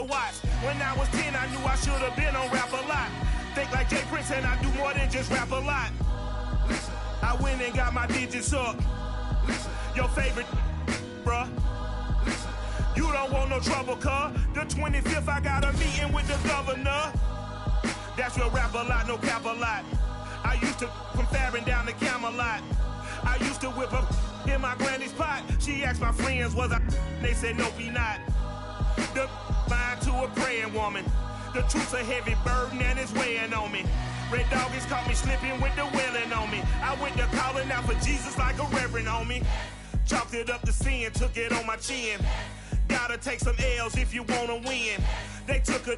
a watch. When I was 10, I knew I should have been on rap a lot. Think like Jay Prince and I do more than just rap a lot. I went and got my digits up. Your favorite, bruh. You don't want no trouble, cuz. The 25th, I got a meeting with the governor. That's your rap a lot, no cap a lot. I used to from Farron down to Camelot. I used to whip up in my granny's pot. She asked my friends, was I? They said, no, be not. The line to a praying woman. The truth's a heavy burden and it's weighing on me. Red doggies caught me slipping with the wailing on me. I went to calling out for Jesus like a reverend on me. Chalked it up to sin, took it on my chin. Gotta take some L's if you wanna win. They took a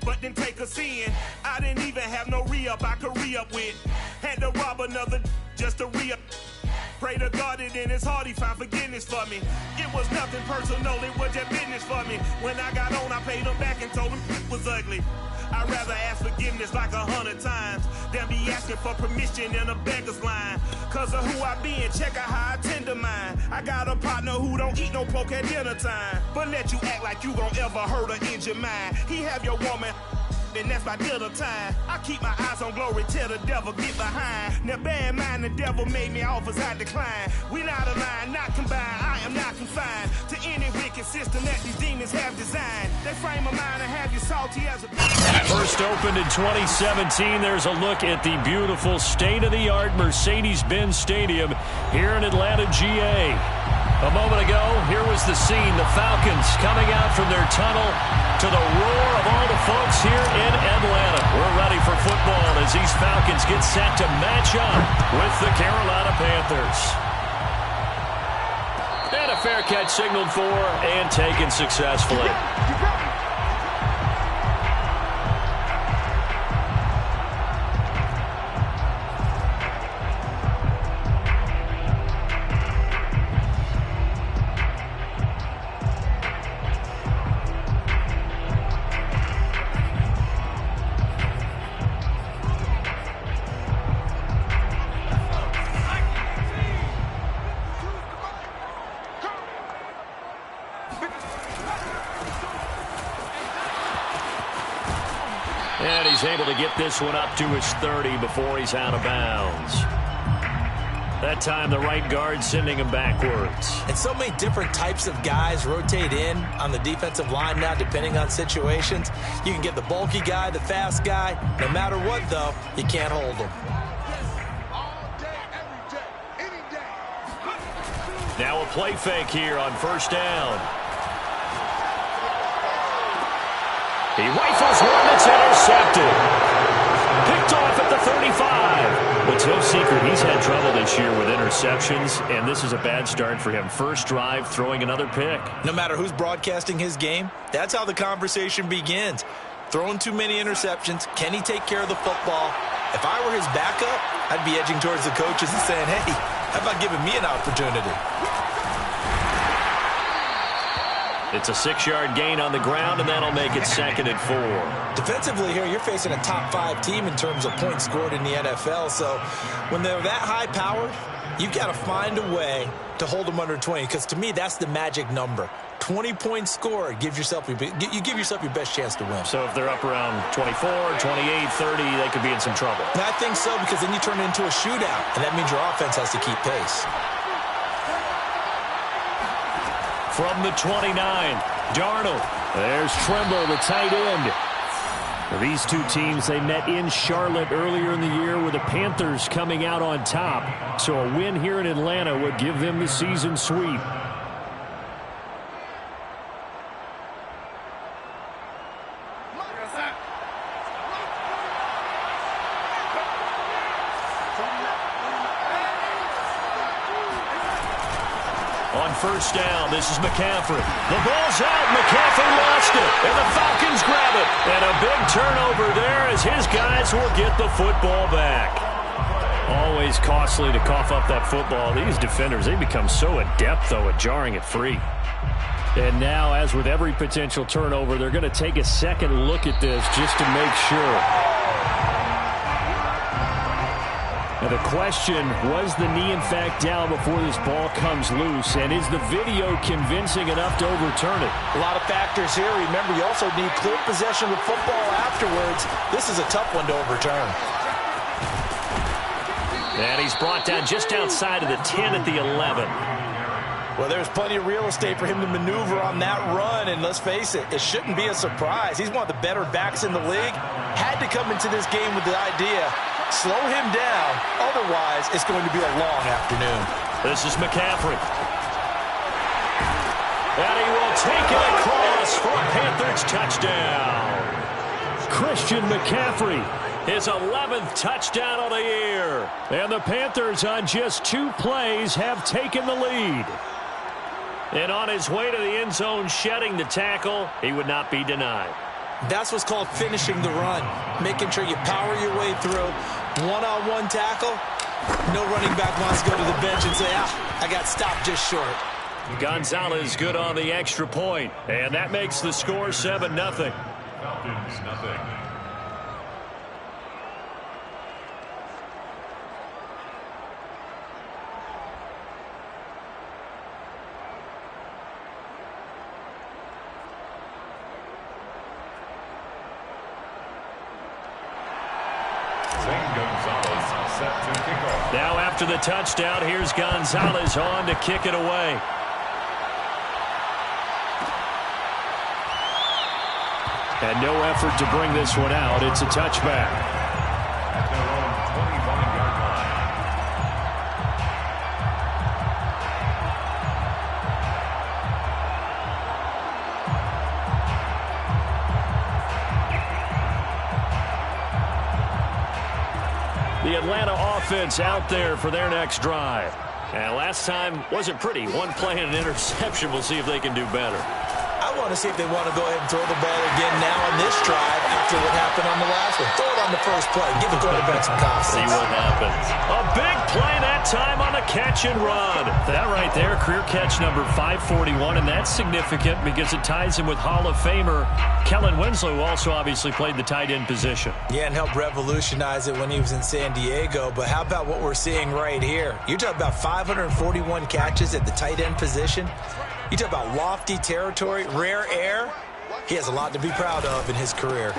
but didn't take a sin. I didn't even have no re-up I could re-up with. Had to rob another just to re-up. Pray to God that in his heart he found forgiveness for me. It was nothing personal, it was just business for me. When I got on, I paid him back and told him it was ugly. I'd rather ask forgiveness like 100 times than be asking for permission in a beggar's line. Cause of who I be and check out how I tend to mine. I got a partner who don't eat no pork at dinner time, but let you act like you gon' ever hurt or injure mine. He have your woman, and that's my dinner time. I keep my eyes on glory till the devil get behind. Now bear in mind the devil made me offers I decline. We not aligned, not combined, I am not confined to any wicked system that these demons have designed. They frame a mind and have you salty as a... First opened in 2017, there's a look at the beautiful state-of-the-art Mercedes-Benz Stadium here in Atlanta, GA. A moment ago, here was the scene, the Falcons coming out from their tunnel to the roar of all the folks here in Atlanta. We're ready for football as these Falcons get set to match up with the Carolina Panthers. And a fair catch signaled for and taken successfully. And he's able to get this one up to his 30 before he's out of bounds. That time the right guard sending him backwards. And so many different types of guys rotate in on the defensive line now depending on situations. You can get the bulky guy, the fast guy. No matter what, though, you can't hold him. Now a play fake here on first down. He rifles one that's intercepted. Picked off at the 35. But no secret, he's had trouble this year with interceptions, and this is a bad start for him. First drive, throwing another pick. No matter who's broadcasting his game, that's how the conversation begins. Throwing too many interceptions. Can he take care of the football? If I were his backup, I'd be edging towards the coaches and saying, hey, how about giving me an opportunity? It's a 6-yard gain on the ground, and that'll make it 2nd and 4. Defensively here, you're facing a top-5 team in terms of points scored in the NFL. So when they're that high-powered, you've got to find a way to hold them under 20. Because to me, that's the magic number. 20 points scored, you give yourself your best chance to win. So if they're up around 24, 28, 30, they could be in some trouble. And I think so, because then you turn it into a shootout, and that means your offense has to keep pace. From the 29, Darnold. There's Tremble, the tight end. These two teams, they met in Charlotte earlier in the year with the Panthers coming out on top. So a win here in Atlanta would give them the season sweep. On first down, this is McCaffrey. The ball's out. McCaffrey lost it. And the Falcons grab it. And a big turnover there as his guys will get the football back. Always costly to cough up that football. These defenders, they become so adept, though, at jarring it free. And now, as with every potential turnover, they're going to take a second look at this just to make sure. Now the question, was the knee in fact down before this ball comes loose? And is the video convincing enough to overturn it? A lot of factors here. Remember, you also need clear possession of the football afterwards. This is a tough one to overturn. And he's brought down just outside of the 10 at the 11. Well, there's plenty of real estate for him to maneuver on that run, and let's face it, it shouldn't be a surprise. He's one of the better backs in the league. Had to come into this game with the idea, slow him down, otherwise it's going to be a long afternoon. This is McCaffrey. And he will take it across for a Panthers touchdown. Christian McCaffrey, his 11th touchdown of the year. And the Panthers on just 2 plays have taken the lead. And on his way to the end zone, shedding the tackle, he would not be denied. That's what's called finishing the run, making sure you power your way through. One-on-one tackle, no running back wants to go to the bench and say, I got stopped just short. Gonzalez good on the extra point, and that makes the score 7-0. Falcons, nothing. Now after the touchdown, here's Gonzalez on to kick it away. And no effort to bring this one out. It's a touchback. At their own 21-yard line. The Atlanta offense out there for their next drive. And last time wasn't pretty. One play and an interception. We'll see if they can do better. I want to see if they want to go ahead and throw the ball again now on this drive after what happened on the last one. Throw it on the first play. Give the quarterback some confidence. See what happens. A big play that time on a catch and run. That right there, career catch number 541, and that's significant because it ties him with Hall of Famer Kellen Winslow, who also obviously played the tight end position. Yeah, and helped revolutionize it when he was in San Diego. But how about what we're seeing right here? You're talking about 541 catches at the tight end position. You talk about lofty territory, rare air. He has a lot to be proud of in his career.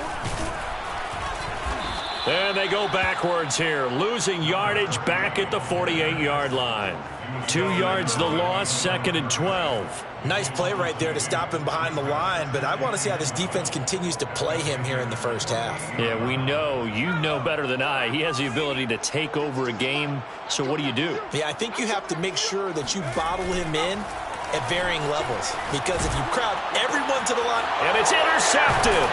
And they go backwards here, losing yardage back at the 48-yard line. 2 yards the loss, 2nd and 12. Nice play right there to stop him behind the line, but I want to see how this defense continues to play him here in the first half. Yeah, we know. You know better than I. He has the ability to take over a game, so what do you do? Yeah, I think you have to make sure that you bottle him in at varying levels, because if you crowd everyone to the line, and it's intercepted,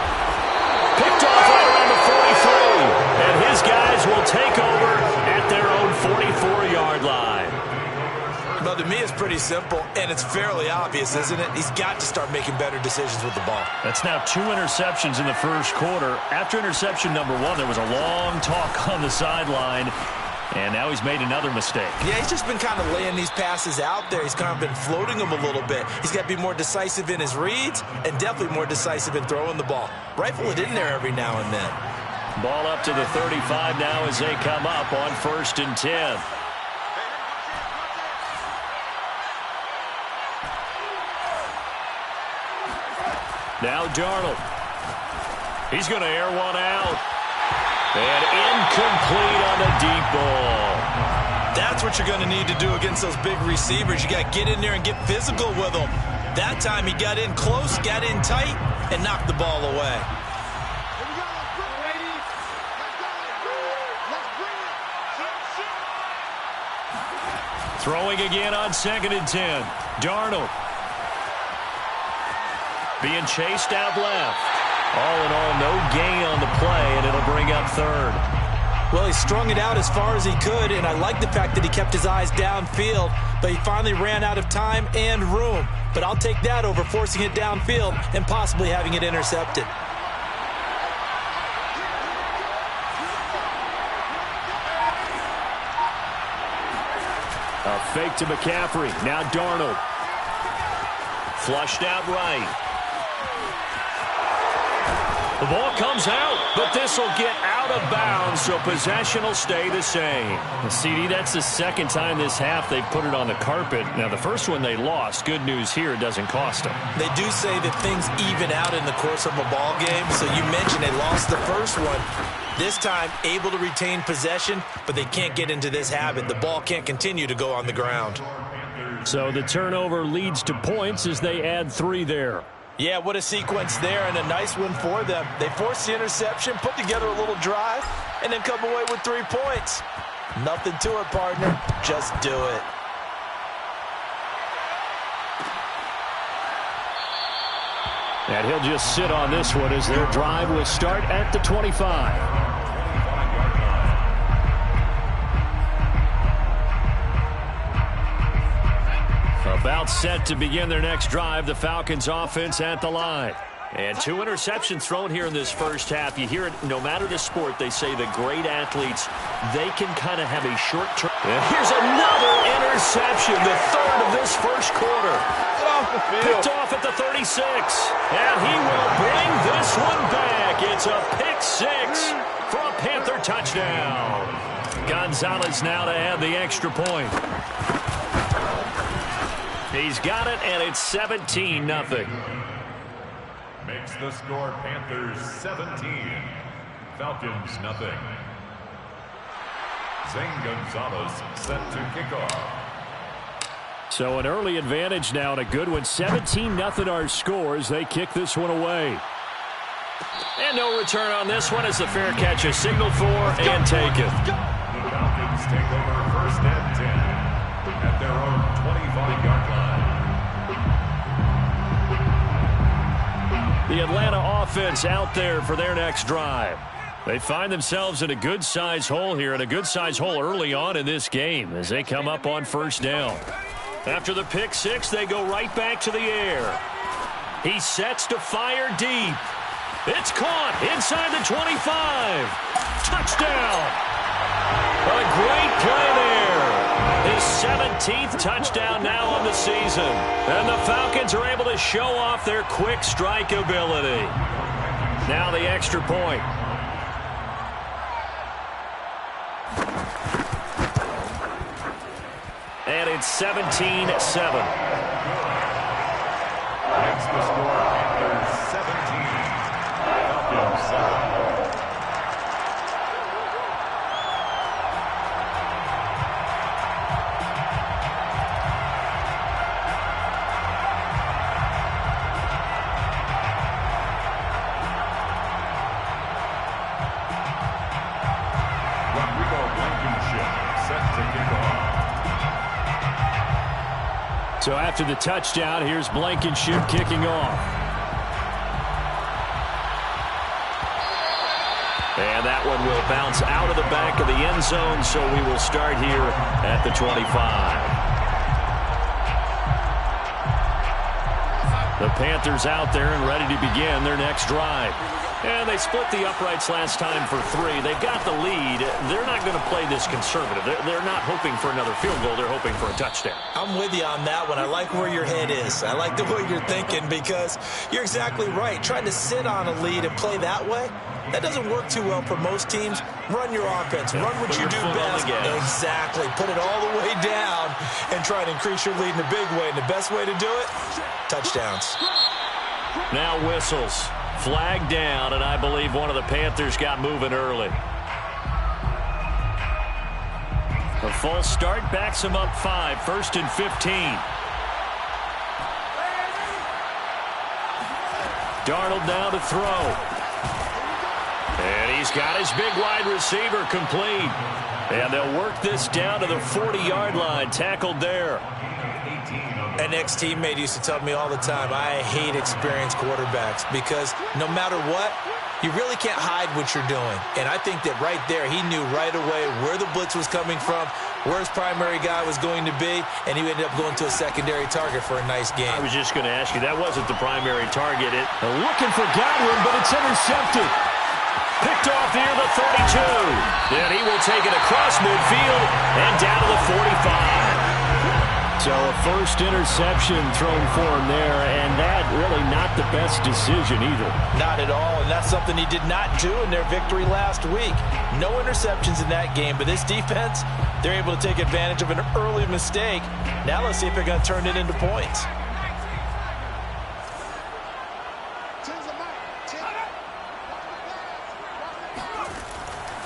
picked off right around the 43, and his guys will take over at their own 44-yard line. Well, to me, it's pretty simple, and it's fairly obvious, isn't it? He's got to start making better decisions with the ball. That's now 2 interceptions in the first quarter. After interception number 1, there was a long talk on the sideline. And now he's made another mistake. Yeah, he's just been kind of laying these passes out there. He's kind of been floating them a little bit. He's got to be more decisive in his reads and definitely more decisive in throwing the ball. Rifle it in there every now and then. Ball up to the 35 now as they come up on 1st and 10. Now Darnold. He's going to air one out. And incomplete on the deep ball. That's what you're going to need to do against those big receivers. You got to get in there and get physical with them. That time he got in close, got in tight, and knocked the ball away. Throwing again on 2nd and 10. Darnold. Being chased out left. All in all, no gain on the play, and it'll bring up 3rd. Well, he strung it out as far as he could, and I like the fact that he kept his eyes downfield, but he finally ran out of time and room. But I'll take that over forcing it downfield and possibly having it intercepted. A fake to McCaffrey. Now Darnold. Flushed out right. The ball comes out, but this will get out of bounds, so possession will stay the same. CD, that's the second time this half they've put it on the carpet. Now, the first one they lost. Good news here, it doesn't cost them. They do say that things even out in the course of a ball game. So you mentioned they lost the first one. This time, able to retain possession, but they can't get into this habit. The ball can't continue to go on the ground. So the turnover leads to points as they add 3 there. Yeah, what a sequence there, and a nice one for them. They forced the interception, put together a little drive, and then come away with 3 points. Nothing to it, partner. Just do it. And he'll just sit on this one as their drive will start at the 25. About set to begin their next drive, the Falcons offense at the line. And 2 interceptions thrown here in this first half. You hear it, no matter the sport, they say the great athletes, they can kind of have a short term. And here's another interception, the 3rd of this first quarter. Picked off at the 36. And he will bring this one back. It's a pick 6 for a Panther touchdown. Gonzalez now to add the extra point. He's got it, and it's 17-0. Makes the score Panthers 17, Falcons nothing. Zane Gonzalez set to kick off. So an early advantage now, and a good one. 17-0 our scores. They kick this one away. And no return on this one as the fair catch is signaled for and taken. The Falcons take over first and 10 at their own 25-yard line. The Atlanta offense out there for their next drive. They find themselves in a good-size hole here, and a good-size hole early on in this game as they come up on first down. After the pick 6, they go right back to the air. He sets to fire deep. It's caught inside the 25. Touchdown. A great play there. His 17th touchdown now on the season. And the Falcons are able to show off their quick strike ability. Now the extra point. And it's 17-7. That's the score, Panthers 17, Falcons 7. So after the touchdown, here's Blankenship kicking off. And that one will bounce out of the back of the end zone, so we will start here at the 25. The Panthers out there and ready to begin their next drive. And they split the uprights last time for 3. They've got the lead. They're not going to play this conservative. They're not hoping for another field goal. They're hoping for a touchdown. I'm with you on that one. I like where your head is. I like the way you're thinking because you're exactly right. Trying to sit on a lead and play that way, that doesn't work too well for most teams. Run your offense. Run what you do best. Exactly. Put it all the way down and try to increase your lead in a big way. And the best way to do it, touchdowns. Now whistles. Flag down, and I believe one of the Panthers got moving early. A false start backs him up 5, 1st and 15. Darnold now to throw. And he's got his big wide receiver complete. And they'll work this down to the 40-yard line, tackled there. An ex-teammate used to tell me all the time, I hate experienced quarterbacks because no matter what, you really can't hide what you're doing. And I think that right there, he knew right away where the blitz was coming from, where his primary guy was going to be, and he ended up going to a secondary target for a nice game. I was just going to ask you, that wasn't the primary target. Looking for Godwin, but it's intercepted. Picked off near the 32. And he will take it across midfield and down to the 45. So a first interception thrown for him there, and that really not the best decision either. Not at all, and that's something he did not do in their victory last week. No interceptions in that game, but this defense, they're able to take advantage of an early mistake. Now let's see if they're going to turn it into points.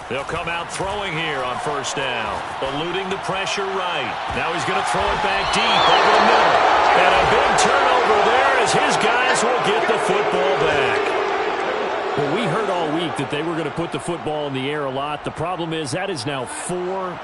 They'll come out throwing here on first down. Eluding the pressure right. Now he's going to throw it back deep over the middle. And a big turnover there as his guys will get the football back. Well, we heard all week that they were going to put the football in the air a lot. The problem is that is now 4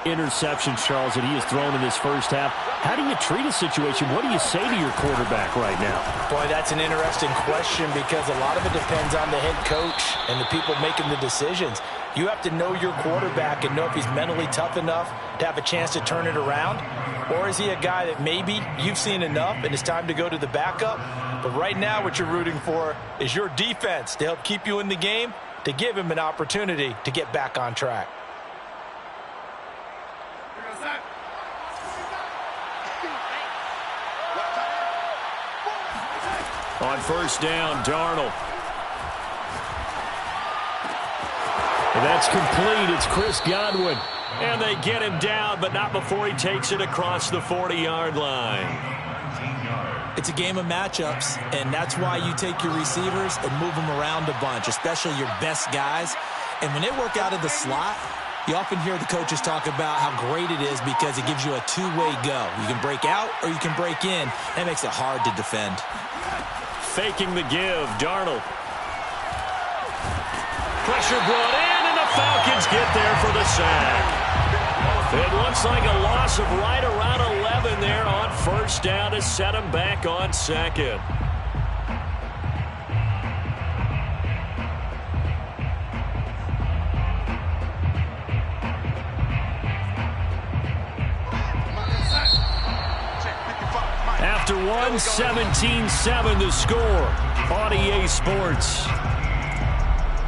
interceptions, Charles, that he has thrown in this first half. How do you treat a situation? What do you say to your quarterback right now? Boy, that's an interesting question because a lot of it depends on the head coach and the people making the decisions. You have to know your quarterback and know if he's mentally tough enough to have a chance to turn it around. Or is he a guy that maybe you've seen enough and it's time to go to the backup? But right now what you're rooting for is your defense to help keep you in the game, to give him an opportunity to get back on track. On first down, Darnold. And that's complete. It's Chris Godwin. And they get him down, but not before he takes it across the 40-yard line. It's a game of matchups, and that's why you take your receivers and move them around a bunch, especially your best guys. And when they work out of the slot, you often hear the coaches talk about how great it is because it gives you a two-way go. You can break out or you can break in. That makes it hard to defend. Faking the give, Darnold. Pressure brought in, and the Falcons get there for the sack. It looks like a loss of right around 11 there on first down to set them back on second. After 17-7 the score on EA Sports.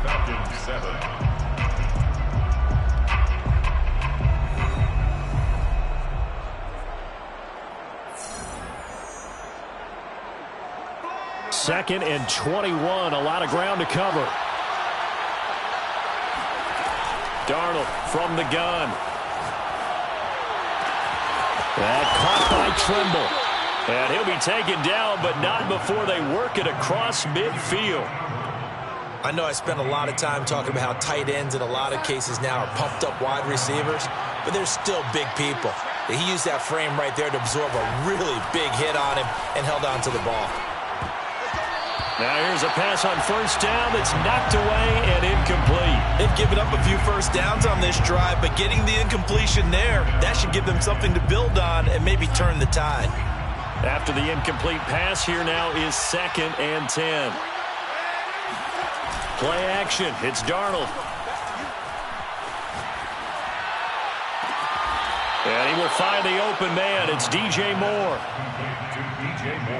Falcons 7. Second and 21, a lot of ground to cover. Darnold from the gun. That caught by Trimble. And he'll be taken down, but not before they work it across midfield. I know I spent a lot of time talking about how tight ends in a lot of cases now are pumped up wide receivers, but they're still big people. He used that frame right there to absorb a really big hit on him and held on to the ball. Now here's a pass on first down that's knocked away and incomplete. They've given up a few first downs on this drive, but getting the incompletion there, that should give them something to build on and maybe turn the tide. After the incomplete pass, here now is 2nd and 10. Play action. It's Darnold. And he will find the open man. It's DJ Moore.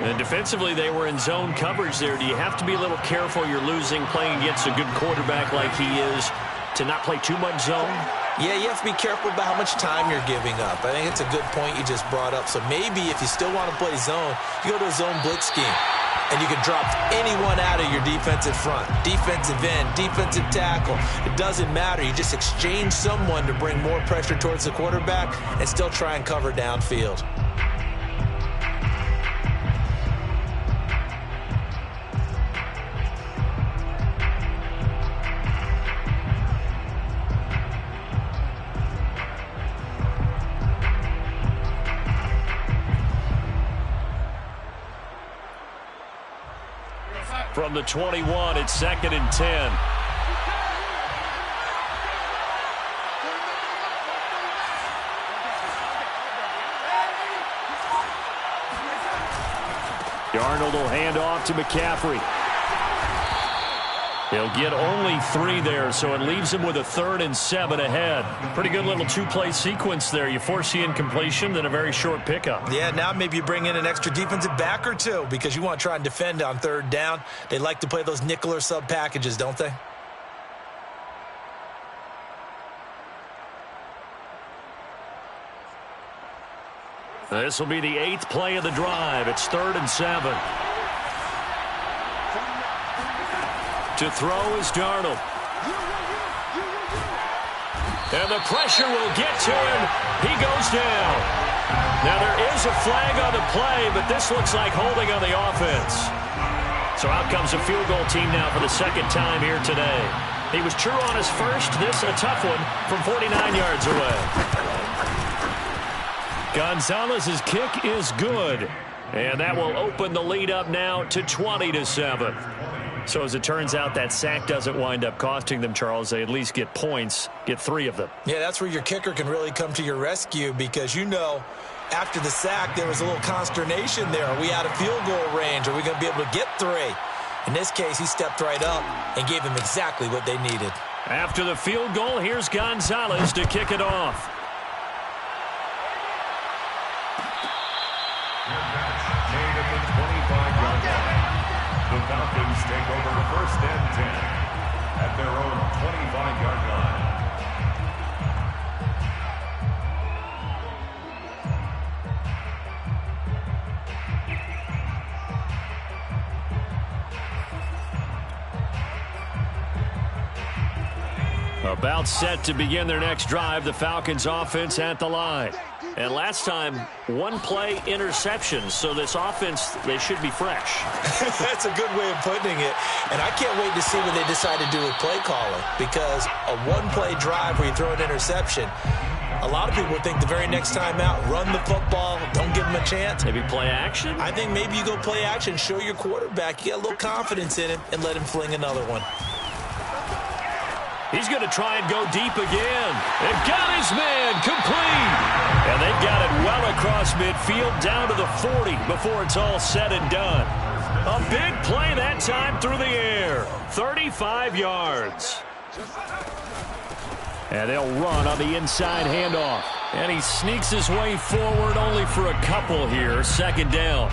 And defensively, they were in zone coverage there. Do you have to be a little careful? You're losing, playing against a good quarterback like he is, to not play too much zone? Yeah, you have to be careful about how much time you're giving up. I think it's a good point you just brought up. So maybe if you still want to play zone, you go to a zone blitz scheme. And you can drop anyone out of your defensive front. Defensive end, defensive tackle. It doesn't matter. You just exchange someone to bring more pressure towards the quarterback and still try and cover downfield. From the 21, it's 2nd and 10. Darnold will hand off to McCaffrey. He'll get only 3 there, so it leaves him with a 3rd and 7 ahead. Pretty good little two-play sequence there. You force the incompletion, then a very short pickup. Yeah, now maybe you bring in an extra defensive back or two because you want to try and defend on 3rd down. They like to play those nickel or sub packages, don't they? This will be the 8th play of the drive. It's 3rd and 7. To throw is Darnold. And the pressure will get to him. He goes down. Now there is a flag on the play, but this looks like holding on the offense. So out comes a field goal team now for the 2nd time here today. He was true on his first. This a tough one from 49 yards away. Gonzalez's kick is good. And that will open the lead up now to 20-7. So as it turns out, that sack doesn't wind up costing them, Charles. They at least get points, get 3 of them. Yeah, that's where your kicker can really come to your rescue because, you know, after the sack, there was a little consternation there. Are we out of field goal range? Are we going to be able to get 3? In this case, he stepped right up and gave them exactly what they needed. After the field goal, here's Gonzalez to kick it off. The Falcons take over 1st and 10 at their own 25-yard line. About set to begin their next drive, the Falcons offense at the line. And last time, 1-play interception, so this offense, they should be fresh. That's a good way of putting it. And I can't wait to see what they decide to do with play calling because a 1-play drive where you throw an interception, a lot of people think the very next time out, run the football, don't give them a chance. Maybe play action? I think maybe you go play action, show your quarterback, you got a little confidence in him, and let him fling another one. He's going to try and go deep again. They've got his man complete. And they've got it well across midfield down to the 40 before it's all said and done. A big play that time through the air. 35 yards. And they'll run on the inside handoff. And he sneaks his way forward only for a couple here. 2nd down.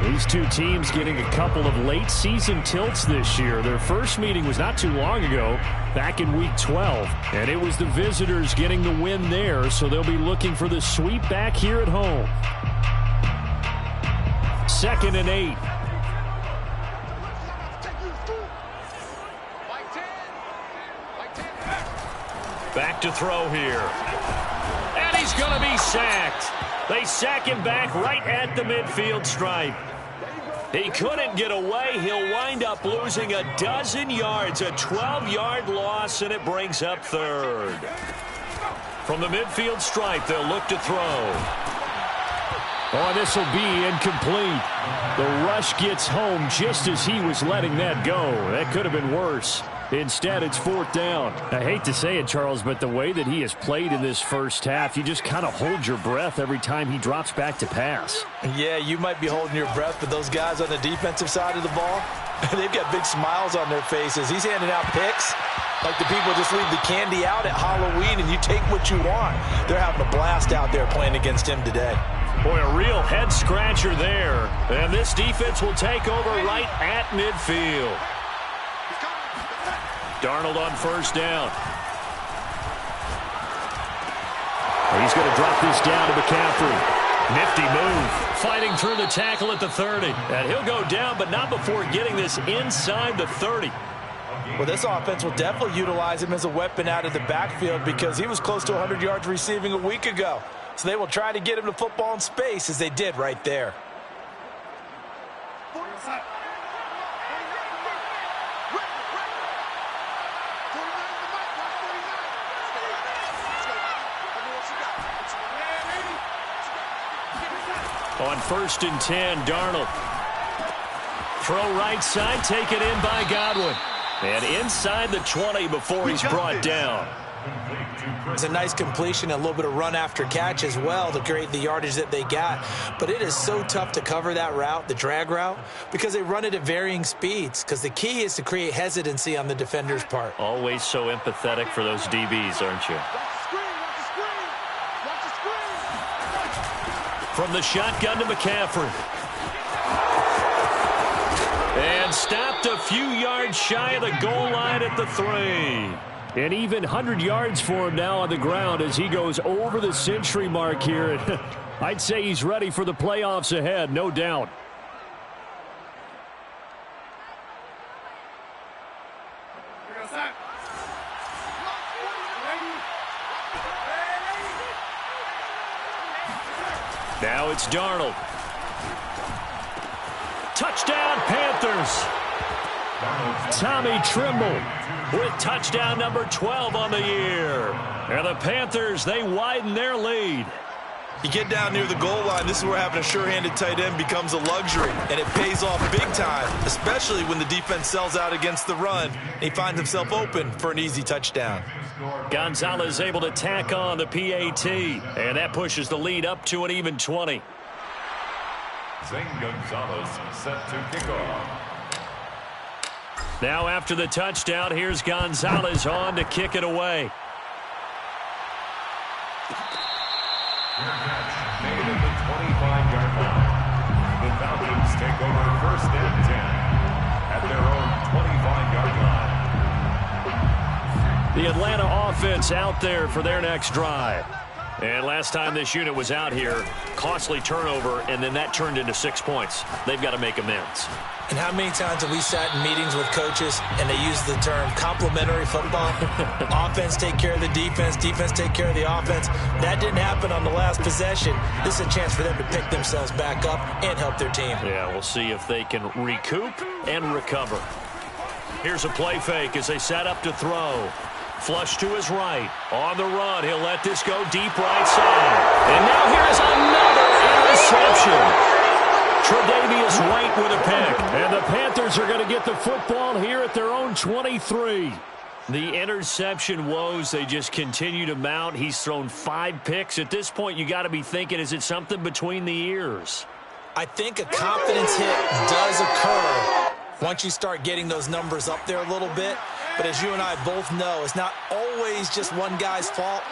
These two teams getting a couple of late-season tilts this year. Their first meeting was not too long ago, back in Week 12. And it was the visitors getting the win there, so they'll be looking for the sweep back here at home. 2nd and 8. Back to throw here. And he's going to be sacked. They sack him back right at the midfield stripe. He couldn't get away. He'll wind up losing a dozen yards, a 12-yard loss, and it brings up 3rd. From the midfield stripe, they'll look to throw. Oh, this will be incomplete. The rush gets home just as he was letting that go. That could have been worse. Instead, it's 4th down. I hate to say it, Charles, but the way that he has played in this first half, you just kind of hold your breath every time he drops back to pass. Yeah, you might be holding your breath, but those guys on the defensive side of the ball, they've got big smiles on their faces. He's handing out picks like the people just leave the candy out at Halloween and you take what you want. They're having a blast out there playing against him today. Boy, a real head-scratcher there. And this defense will take over right at midfield. Darnold on 1st down. He's going to drop this down to McCaffrey. Nifty move. Fighting through the tackle at the 30. And he'll go down, but not before getting this inside the 30. Well, this offense will definitely utilize him as a weapon out of the backfield because he was close to 100 yards receiving a week ago. So they will try to get him to football in space as they did right there. On 1st and 10, Darnold. Throw right side, taken in by Godwin. And inside the 20 before he's brought down. It's a nice completion, a little bit of run after catch as well to create the yardage that they got. But it is so tough to cover that route, the drag route, because they run it at varying speeds. Because the key is to create hesitancy on the defender's part. Always so empathetic for those DBs, aren't you? From the shotgun to McCaffrey. And stopped a few yards shy of the goal line at the 3. And even 100 yards for him now on the ground as he goes over the century mark here. I'd say he's ready for the playoffs ahead, no doubt. Now it's Darnold. Touchdown, Panthers. Tommy Trimble with touchdown number 12 on the year. And the Panthers, they widen their lead. You get down near the goal line, this is where having a sure-handed tight end becomes a luxury, and it pays off big time, especially when the defense sells out against the run. He finds himself open for an easy touchdown. Gonzalez able to tack on the PAT, and that pushes the lead up to an even 20. Zane Gonzalez set to kick off. Now after the touchdown, here's Gonzalez on to kick it away. Made at the 25-yard line. The Falcons take over 1st and 10 at their own 25-yard line. The Atlanta offense out there for their next drive. And last time this unit was out here, costly turnover, and then that turned into 6 points. They've got to make amends. And how many times have we sat in meetings with coaches and they use the term complementary football? Offense take care of the defense, defense take care of the offense. That didn't happen on the last possession. This is a chance for them to pick themselves back up and help their team. Yeah, we'll see if they can recoup and recover. Here's a play fake as they set up to throw. Flush to his right. On the run, he'll let this go deep right side. And now here's another interception. Tre'Davious White with a pick. And the Panthers are going to get the football here at their own 23. The interception woes, they just continue to mount. He's thrown 5 picks. At this point, you got to be thinking, is it something between the ears? I think a confidence hit does occur once you start getting those numbers up there a little bit. But as you and I both know, it's not always just one guy's fault.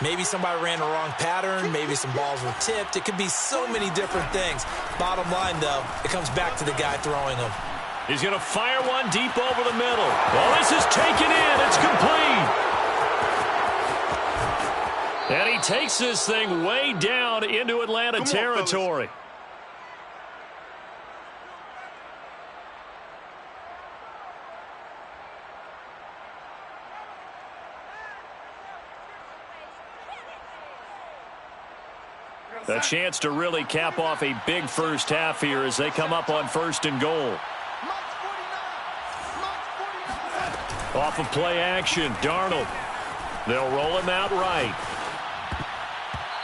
Maybe somebody ran the wrong pattern. Maybe some balls were tipped. It could be so many different things. Bottom line, though, it comes back to the guy throwing them. He's going to fire one deep over the middle. Well, this is taken in. It's complete. And he takes this thing way down into Atlanta territory. A chance to really cap off a big first half here as they come up on 1st and goal. Off of play action, Darnold. They'll roll him out right.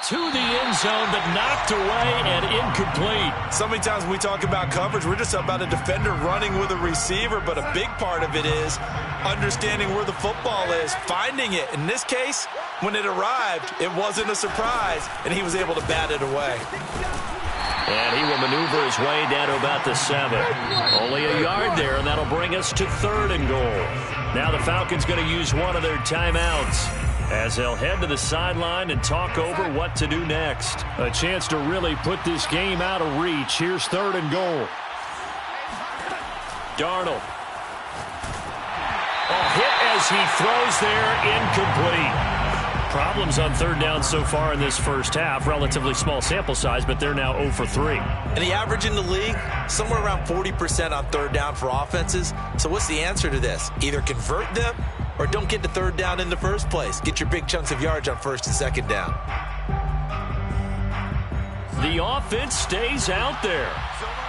To the end zone, but knocked away and incomplete. So many times when we talk about coverage, we're just about a defender running with a receiver, but a big part of it is understanding where the football is, finding it. In this case, when it arrived, it wasn't a surprise, and he was able to bat it away. And he will maneuver his way down to about the 7. Only a yard there, and that'll bring us to 3rd and goal. Now the Falcons going to use one of their timeouts as they'll head to the sideline and talk over what to do next. A chance to really put this game out of reach. Here's 3rd and goal. Darnold. A hit as he throws there, incomplete. Problems on 3rd down so far in this first half. Relatively small sample size, but they're now 0 for 3. And the average in the league, somewhere around 40% on 3rd down for offenses. So what's the answer to this? Either convert them or don't get to 3rd down in the first place. Get your big chunks of yards on 1st and 2nd down. The offense stays out there.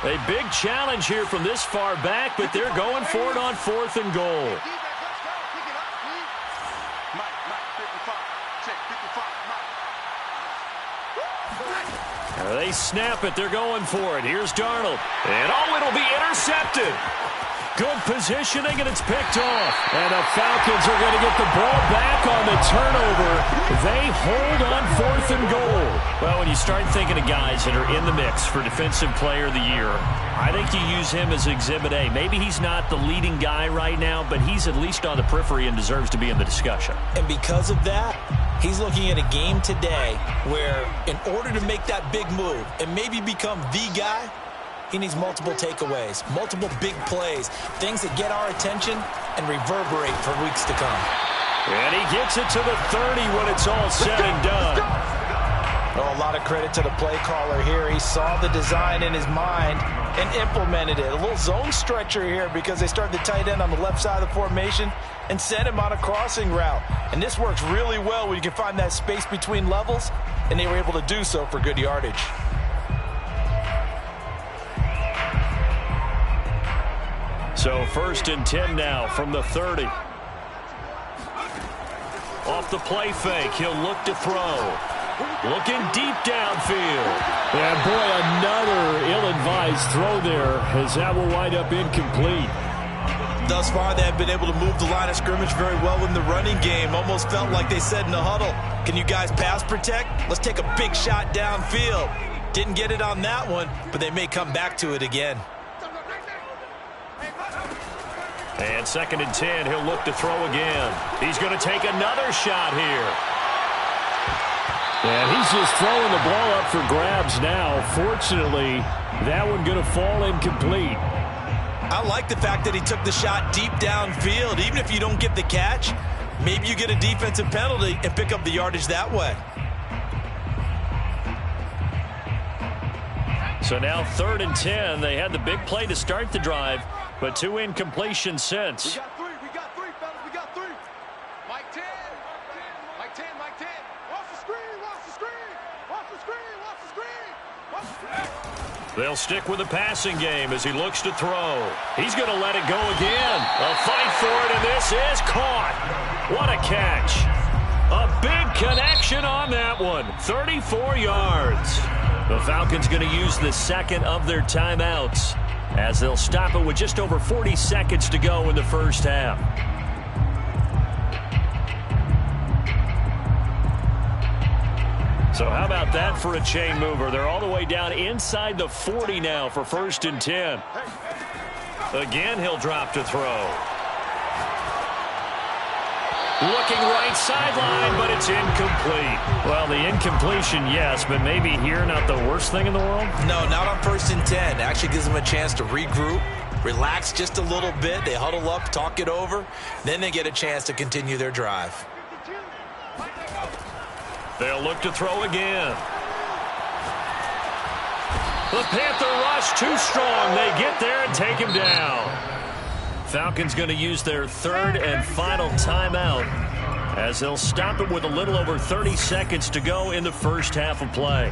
A big challenge here from this far back, but they're going for it on 4th and goal. They snap it. They're going for it. Here's Darnold. And it'll be intercepted. Good positioning, and it's picked off. And the Falcons are going to get the ball back on the turnover. They hold on 4th and goal. Well, when you start thinking of guys that are in the mix for Defensive Player of the Year, I think you use him as Exhibit A. Maybe he's not the leading guy right now, but he's at least on the periphery and deserves to be in the discussion. And because of that, he's looking at a game today where in order to make that big move and maybe become the guy, he needs multiple takeaways, multiple big plays, things that get our attention and reverberate for weeks to come. And he gets it to the 30 when it's all said and done. Oh, a lot of credit to the play caller here. He saw the design in his mind and implemented it. A little zone stretcher here because they started the tight end on the left side of the formation and sent him on a crossing route. And this works really well when you can find that space between levels, and they were able to do so for good yardage. So 1st and 10 now from the 30. Off the play fake, he'll look to throw. Looking deep downfield. Yeah, boy, another ill-advised throw there as that will wind up incomplete. Thus far, they have been able to move the line of scrimmage very well in the running game. Almost felt like they said in the huddle, can you guys pass protect? Let's take a big shot downfield. Didn't get it on that one, but they may come back to it again. And 2nd and 10, he'll look to throw again. He's going to take another shot here. And he's just throwing the ball up for grabs now. Fortunately, that one going to fall incomplete. I like the fact that he took the shot deep downfield. Even if you don't get the catch, maybe you get a defensive penalty and pick up the yardage that way. So now 3rd and 10. They had the big play to start the drive, but 2 incompletions since. We got three, fellas. We got three. Mike 10. Mike 10, Mike 10. Watch the screen, watch the screen. Watch the screen, watch the screen. Watch the screen. They'll stick with the passing game as he looks to throw. He's going to let it go again. A fight for it, and this is caught. What a catch. A big connection on that one. 34 yards. The Falcons going to use the second of their timeouts as they'll stop it with just over 40 seconds to go in the first half. So how about that for a chain mover? They're all the way down inside the 40 now for 1st and 10. Again, he'll drop to throw. Looking right sideline, but it's incomplete. Well, the incompletion, yes, but maybe here not the worst thing in the world? No, not on 1st and 10. It actually gives them a chance to regroup, relax just a little bit. They huddle up, talk it over. Then they get a chance to continue their drive. They'll look to throw again. The Panther rush too strong. They get there and take him down. Falcons going to use their 3rd and final timeout as they'll stop it with a little over 30 seconds to go in the first half of play.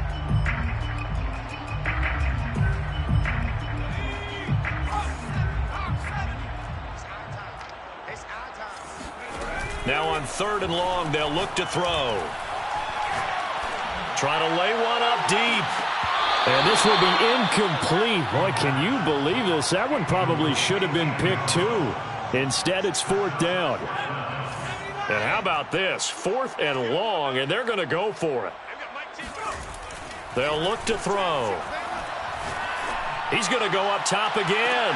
Now on 3rd and long, they'll look to throw. Trying to lay one up deep. And this will be incomplete. Boy, can you believe this? That one probably should have been picked too. Instead, it's 4th down. And how about this? 4th and long, and they're going to go for it. They'll look to throw. He's going to go up top again.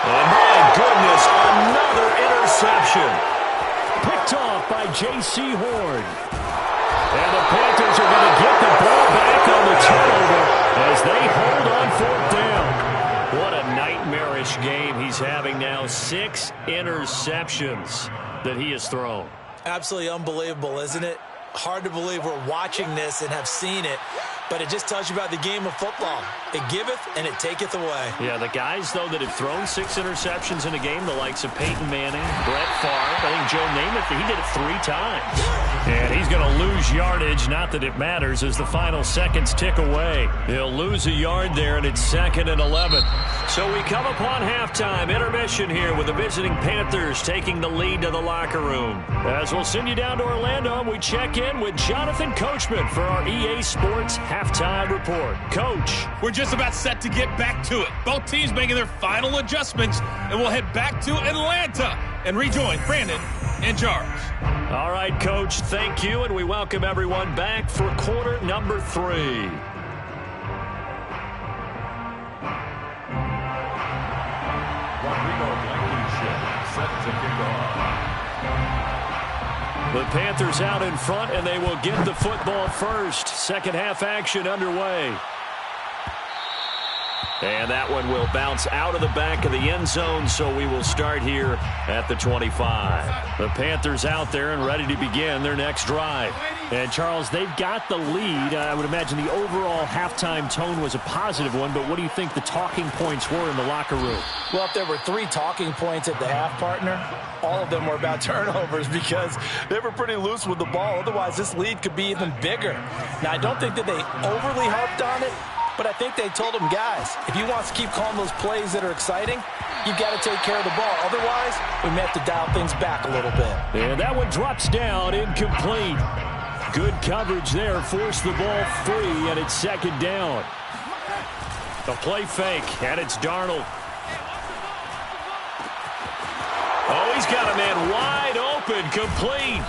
And my goodness, another interception. Picked off by J.C. Horn. And the Panthers are going to get the ball back on the turnover as they hold on 4th down. What a nightmarish game he's having now. 6 interceptions that he has thrown. Absolutely unbelievable, isn't it? Hard to believe we're watching this and have seen it, but it just tells you about the game of football. It giveth and it taketh away. Yeah, the guys, though, that have thrown 6 interceptions in a game, the likes of Peyton Manning, Brett Favre, I think Joe Namath, he did it 3 times. And he's going to lose yardage, not that it matters, as the final seconds tick away. He'll lose a yard there, and it's 2nd and 11. So we come upon halftime, intermission here with the visiting Panthers taking the lead to the locker room. As we'll send you down to Orlando, we check in with Jonathan Coachman for our EA Sports Halftime Report. Coach. We're just about set to get back to it. Both teams making their final adjustments, and we'll head back to Atlanta and rejoin Brandon and Jarvis. All right, Coach, thank you, and we welcome everyone back for quarter number 3. Set to kick off. The Panthers out in front, and they will get the football first. Second half action underway. And that one will bounce out of the back of the end zone, so we will start here at the 25. The Panthers out there and ready to begin their next drive. And, Charles, they've got the lead. I would imagine the overall halftime tone was a positive one, but what do you think the talking points were in the locker room? Well, if there were 3 talking points at the half, partner, all of them were about turnovers because they were pretty loose with the ball. Otherwise, this lead could be even bigger. Now, I don't think that they overly harped on it, but I think they told them, guys, if you want to keep calling those plays that are exciting, you've got to take care of the ball. Otherwise, we may have to dial things back a little bit. And that one drops down, incomplete. Good coverage there, forced the ball free, and it's second down. The play fake, and it's Darnold. Oh, he's got a man wide open, complete.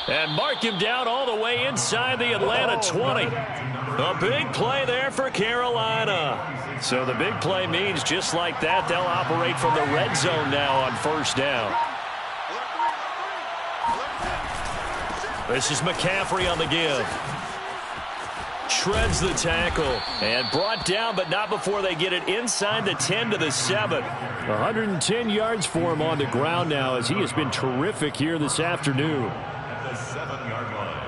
And mark him down all the way inside the Atlanta 20. A big play there for Carolina. So the big play means just like that, they'll operate from the red zone now on first down. This is McCaffrey on the give. Shreds the tackle and brought down, but not before they get it inside the 10 to the 7. 110 yards for him on the ground now as he has been terrific here this afternoon. At the 7-yard line.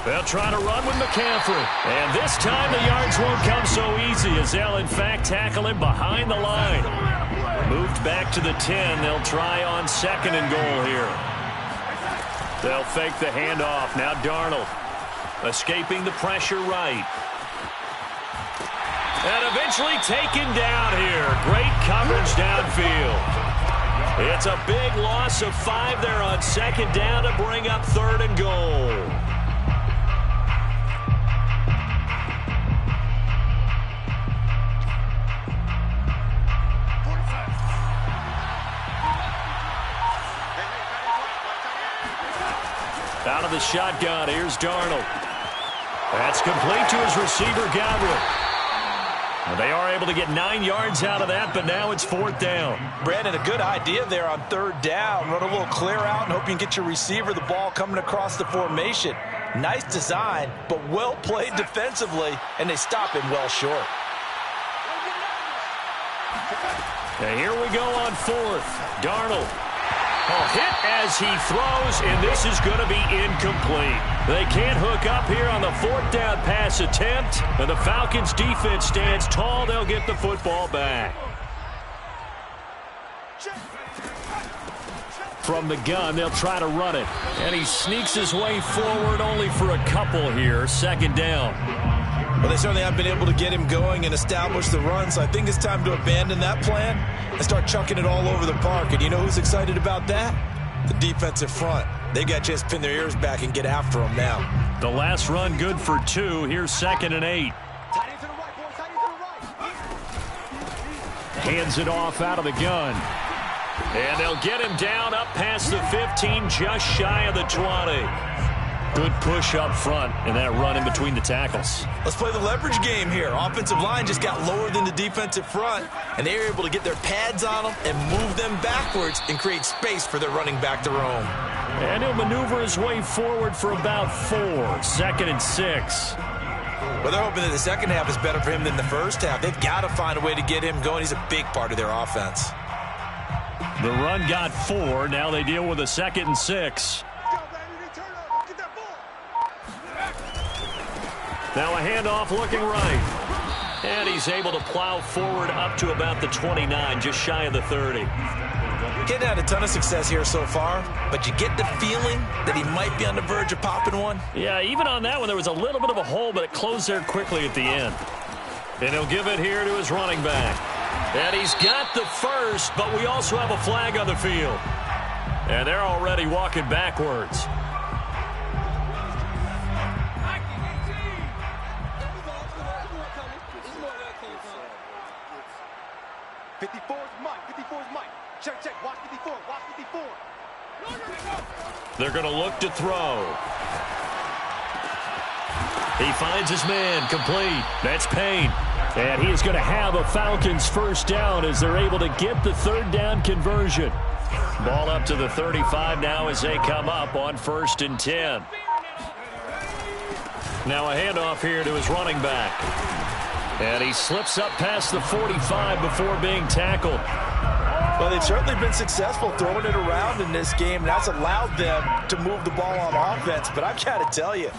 They'll try to run with McCaffrey. And this time the yards won't come so easy as they'll, in fact, tackle him behind the line. Moved back to the 10. They'll try on second and goal here. They'll fake the handoff. Now Darnold escaping the pressure right. And eventually taken down here. Great coverage downfield. It's a big loss of 5 there on second down to bring up third and goal. Out of the shotgun, here's Darnold. That's complete to his receiver, Godwin. And they are able to get 9 yards out of that, but now it's fourth down. Brandon, a good idea there on third down. Run a little clear out and hope you can get your receiver the ball coming across the formation. Nice design, but well played defensively, and they stop him well short. And here we go on fourth. Darnold. A hit as he throws, and this is going to be incomplete. They can't hook up here on the fourth down pass attempt, and the Falcons' defense stands tall. They'll get the football back. From the gun, they'll try to run it. And he sneaks his way forward only for a couple here. Second down. Well, they certainly have been able to get him going and establish the run, so I think it's time to abandon that plan and start chucking it all over the park. And you know who's excited about that? The defensive front. They got a chance to pin their ears back and get after him now. The last run good for 2. Here's 2nd and 8. Hands it off out of the gun. And they'll get him down up past the 15, just shy of the 20. Good push up front in that run in between the tackles. Let's play the leverage game here. Offensive line just got lower than the defensive front, and they were able to get their pads on them and move them backwards and create space for their running back to roam. And he'll maneuver his way forward for about 4. 2nd and 6. Well, they're hoping that the second half is better for him than the first half. They've got to find a way to get him going. He's a big part of their offense. The run got 4. Now they deal with a 2nd and 6. Now a handoff looking right. And he's able to plow forward up to about the 29, just shy of the 30. Getting had a ton of success here so far, but you get the feeling that he might be on the verge of popping one. Yeah, even on that one, there was a little bit of a hole, but it closed there quickly at the end. And he'll give it here to his running back. And he's got the first, but we also have a flag on the field. And they're already walking backwards. They're going to look to throw. He finds his man, complete. That's Payne. And he is going to have a Falcons first down as they're able to get the third down conversion. Ball up to the 35 now as they come up on 1st and 10. Now a handoff here to his running back. And he slips up past the 45 before being tackled. Well, they've certainly been successful throwing it around in this game, and that's allowed them to move the ball on offense. But I've got to tell you,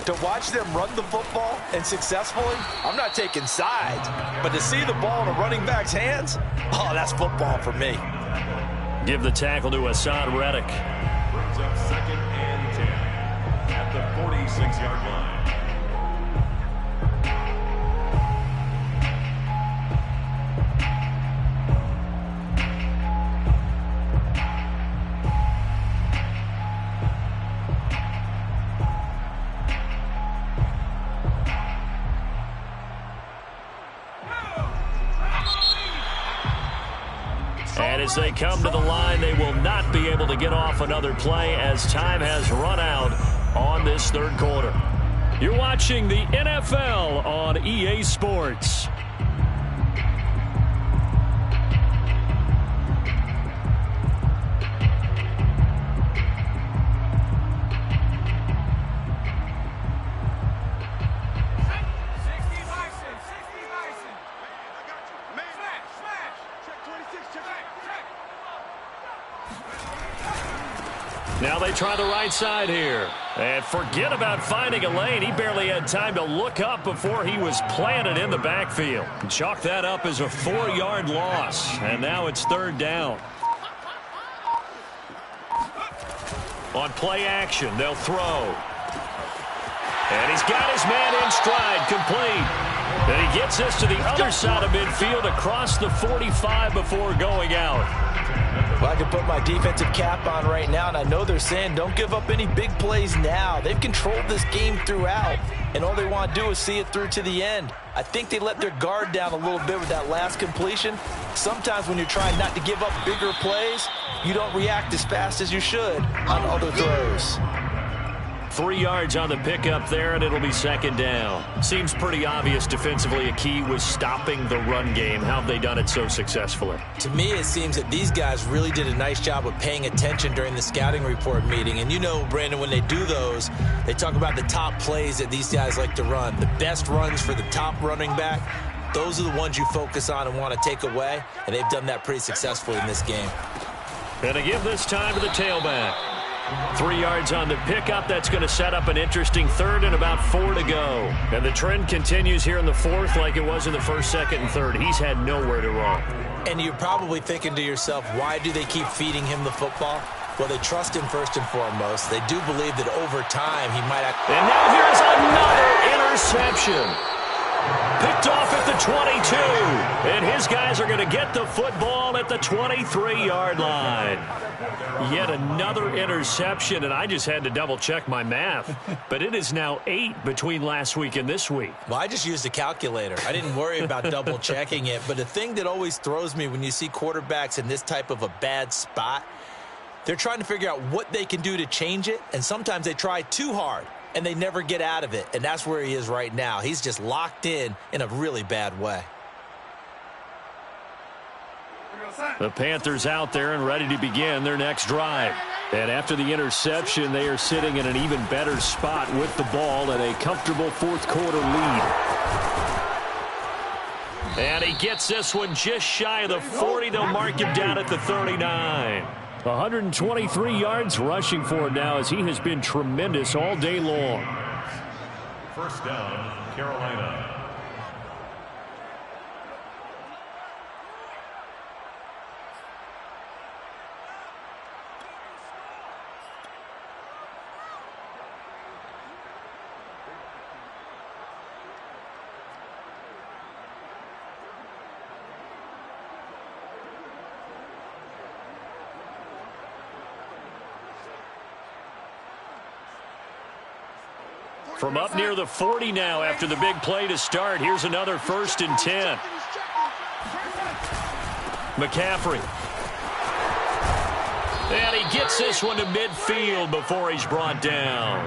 to watch them run the football and successfully, I'm not taking sides. But to see the ball in a running back's hands, oh, that's football for me. Give the tackle to Hassan Reddick. Brings up 2nd and 10 at the 46-yard line. And as they come to the line, they will not be able to get off another play as time has run out on this 3rd quarter. You're watching the NFL on EA Sports. Now they try the right side here. And forget about finding a lane. He barely had time to look up before he was planted in the backfield. Chalk that up as a 4-yard loss. And now it's 3rd down. On play action, they'll throw. And he's got his man in stride, complete. And he gets this to the other side of midfield across the 45 before going out. Well, I can put my defensive cap on right now, and I know they're saying don't give up any big plays now. They've controlled this game throughout, and all they want to do is see it through to the end. I think they let their guard down a little bit with that last completion. Sometimes when you're trying not to give up bigger plays, you don't react as fast as you should on other throws. 3 yards on the pickup there, and it'll be 2nd down. Seems pretty obvious defensively a key was stopping the run game. How have they done it so successfully? To me, it seems that these guys really did a nice job of paying attention during the scouting report meeting. And you know, Brandon, when they do those, they talk about the top plays that these guys like to run. The best runs for the top running back, those are the ones you focus on and want to take away. And they've done that pretty successfully in this game. And to give this time to the tailback. 3 yards on the pickup. That's going to set up an interesting 3rd and about 4 to go. And the trend continues here in the 4th like it was in the 1st, 2nd, and 3rd. He's had nowhere to run. And you're probably thinking to yourself, why do they keep feeding him the football? Well, they trust him first and foremost. They do believe that over time he might act. And now here's another interception. Picked off at the 22. And his guys are going to get the football at the 23-yard line. Yet another interception, and I just had to double-check my math. But it is now 8 between last week and this week. Well, I just used a calculator. I didn't worry about double-checking it. But the thing that always throws me when you see quarterbacks in this type of a bad spot, they're trying to figure out what they can do to change it, and sometimes they try too hard, and they never get out of it. And that's where he is right now. He's just locked in a really bad way. The Panthers out there and ready to begin their next drive. And after the interception, they are sitting in an even better spot with the ball and a comfortable 4th quarter lead. And he gets this one just shy of the 40. They'll mark him down at the 39. 123 yards rushing for him now as he has been tremendous all day long. 1st down, Carolina. From up near the 40 now after the big play to start. Here's another 1st and 10. McCaffrey. And he gets this one to midfield before he's brought down.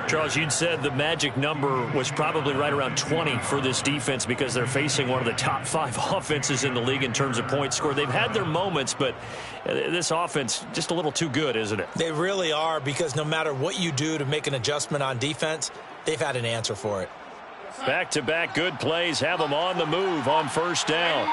Charles, you'd said the magic number was probably right around 20 for this defense because they're facing one of the top 5 offenses in the league in terms of points scored. They've had their moments, but this offense just a little too good, isn't it? They really are, because no matter what you do to make an adjustment on defense, they've had an answer for it. Back-to-back good plays have them on the move on first down.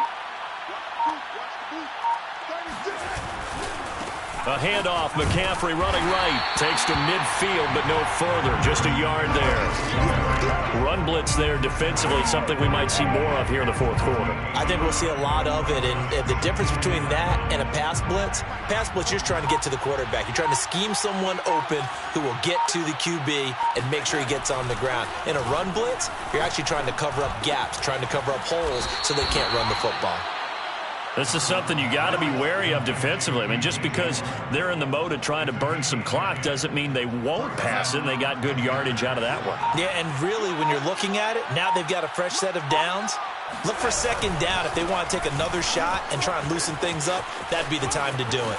A handoff, McCaffrey running right. Takes to midfield, but no further. Just a yard there. Run blitz there defensively, something we might see more of here in the fourth quarter. I think we'll see a lot of it, and the difference between that and a pass blitz, you're just trying to get to the quarterback. You're trying to scheme someone open who will get to the QB and make sure he gets on the ground. In a run blitz, you're actually trying to cover up gaps, trying to cover up holes so they can't run the football. This is something you got to be wary of defensively. I mean, just because they're in the mode of trying to burn some clock doesn't mean they won't pass it, and they got good yardage out of that one. Yeah, and really, when you're looking at it, now they've got a fresh set of downs. Look for second down. If they want to take another shot and try and loosen things up, that'd be the time to do it.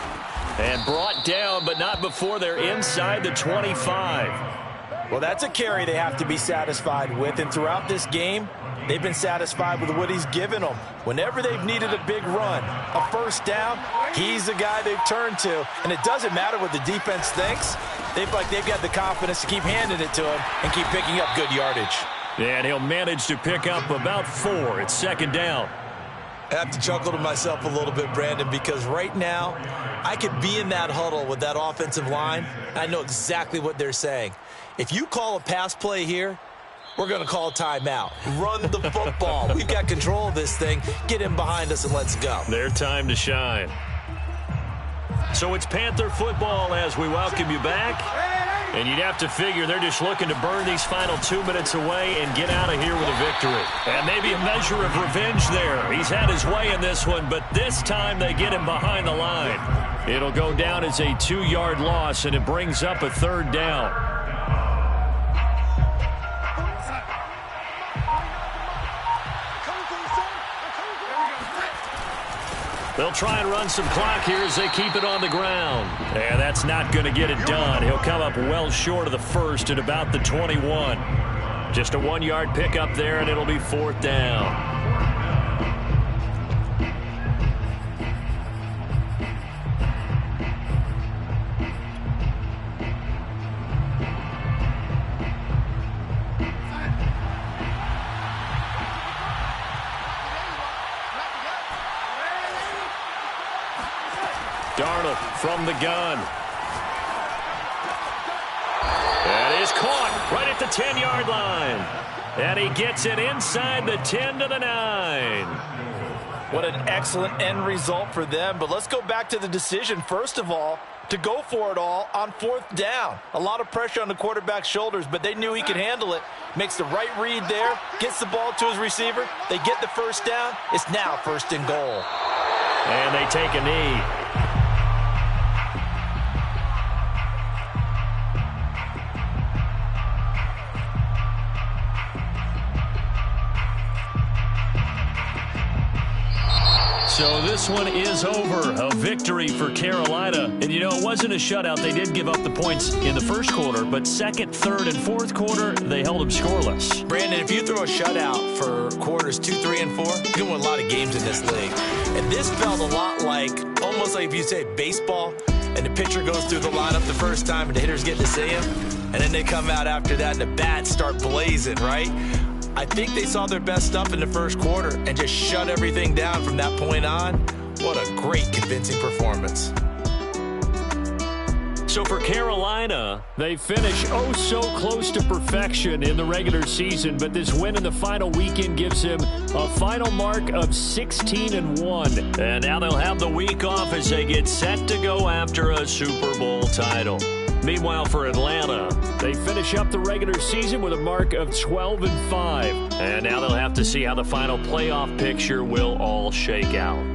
And brought down, but not before they're inside the 25. Well, that's a carry they have to be satisfied with, and throughout this game, they've been satisfied with what he's given them. Whenever they've needed a big run, a first down, he's the guy they've turned to. And it doesn't matter what the defense thinks. They've got the confidence to keep handing it to him and keep picking up good yardage. And he'll manage to pick up about 4. It's second down. I have to chuckle to myself a little bit, Brandon, because right now I could be in that huddle with that offensive line. I know exactly what they're saying. If you call a pass play here, we're going to call a timeout. Run the football. We've got control of this thing. Get in behind us and let's go. Their time to shine. So it's Panther football as we welcome you back. And you'd have to figure they're just looking to burn these final 2 minutes away and get out of here with a victory. And maybe a measure of revenge there. He's had his way in this one, but this time they get him behind the line. It'll go down as a 2-yard loss, and it brings up a third down. They'll try and run some clock here as they keep it on the ground. And that's not going to get it done. He'll come up well short of the first at about the 21. Just a 1-yard pickup there, and it'll be fourth down. Darnold from the gun. That is caught right at the 10-yard line. And he gets it inside the 10 to the 9. What an excellent end result for them. But let's go back to the decision, first of all, to go for it all on fourth down. A lot of pressure on the quarterback's shoulders, but they knew he could handle it. Makes the right read there, gets the ball to his receiver. They get the first down. It's now first and goal. And they take a knee. So this one is over. A victory for Carolina. And, you know, it wasn't a shutout. They did give up the points in the first quarter, but second, third, and fourth quarter, they held them scoreless. Brandon, if you throw a shutout for quarters 2, 3, and 4, you're going to win a lot of games in this league. And this felt a lot like, almost like if you say baseball, and the pitcher goes through the lineup the first time and the hitters get to see him, and then they come out after that and the bats start blazing, right? I think they saw their best stuff in the first quarter and just shut everything down from that point on. What a great, convincing performance. So for Carolina, they finish oh so close to perfection in the regular season, but this win in the final weekend gives him a final mark of 16-1. And now they'll have the week off as they get set to go after a Super Bowl title. Meanwhile, for Atlanta, they finish up the regular season with a mark of 12-5. And now they'll have to see how the final playoff picture will all shake out.